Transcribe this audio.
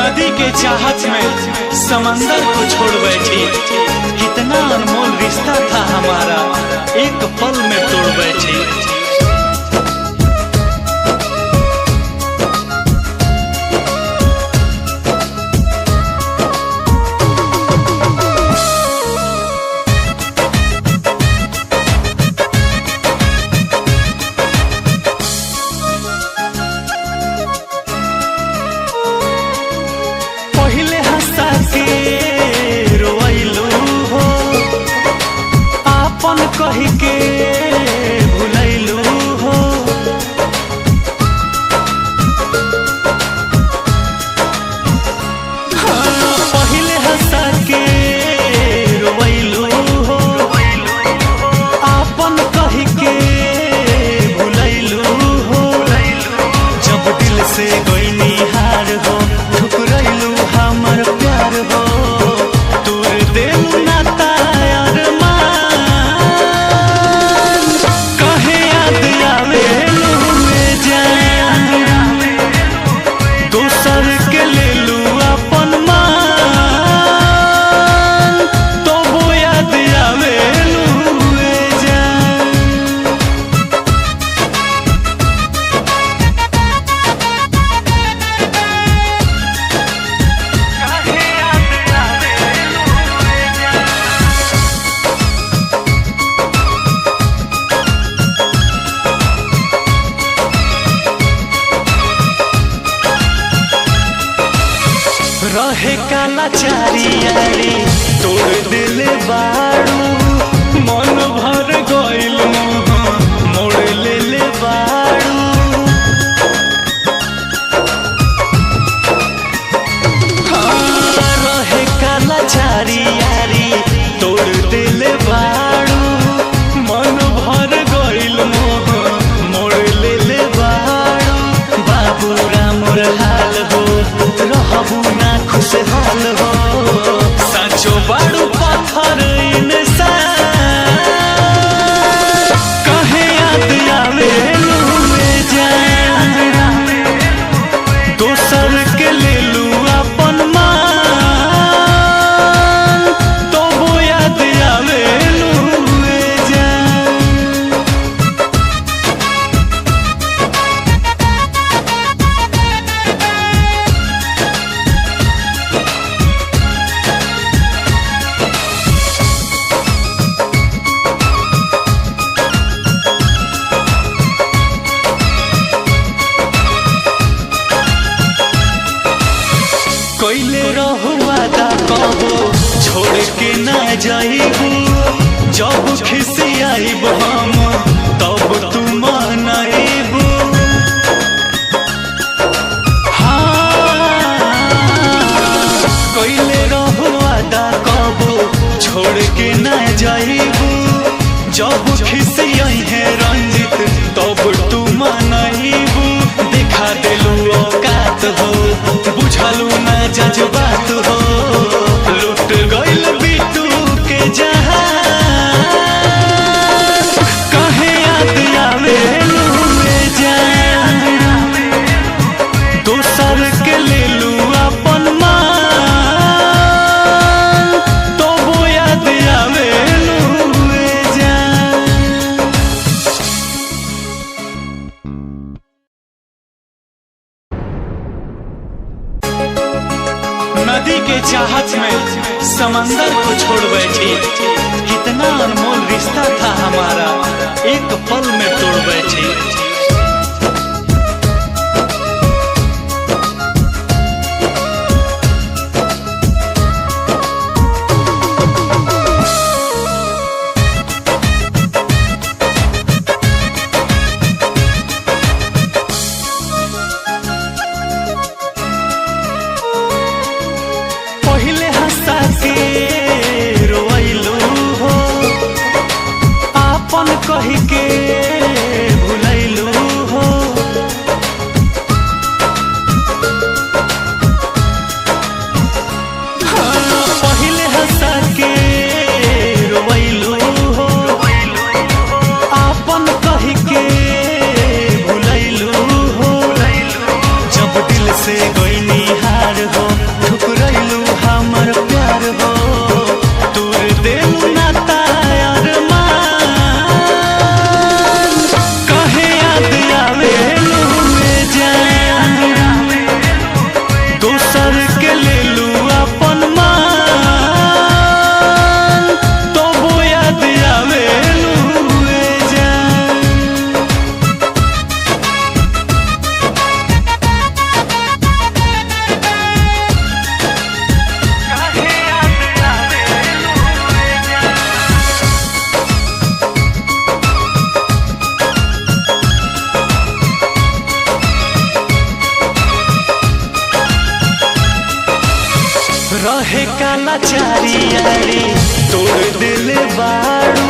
नदी के चाहत में समंदर को छोड़ बैठी। कितना अनमोल रिश्ता था हमारा, एक पल में तोड़ बैठी। कही के भुलैलू हो, पहिले हंसा के रोवैलू हो, आपन कही के भुलैलू हो। जब दिल से गईनी हार हो, ठुकरैलू हमर प्यार हो, तोर देलू नाता रहे काला चारियारी तोड़ दिल बारू, मन भर गइल मोड़ ले बारू। रहे काला चारियारी तोड़ दिल बारू, मन भर गइल मोड़ ले बारू। बाबू रामर हाल हो, रहबू ना खुशहाल हो, साचो बाड़ू पत्थर इंसान। कहे याद आवे लूए जान, दोसर के ले लू अपन मान, तो वो याद आवे लूए जान। कैले रहू वादा कहो छोड़ के ना जाइबू, जब खिसियाइब हम तब तू मनाइबू। कैले रहू वादा कहो छोड़ के ना जाइबू, जब खिसियाई है रंजित तब तू मनाइबू। दिखा देलू औकात हो, बुझलू ना जज्बात हो, लुट गइल बिट्टू के जहां। कहे याद आवे लूए जान, दोसर के ले लू अपन मान, तो वो याद आवे लूए जान। नदी के चाहत में समंदर को छोड़ बैठी। कितना अनमोल रिश्ता था हमारा, एक पल में तोड़ बैठी। कही के भुलैलू हो, पहिले हंसा के रोवैलू हो, आपन कही के भुलैलू हो। जब दिल से गईनी हार हो, रहे काला चारी यारी तोड़ दिल बाड़ू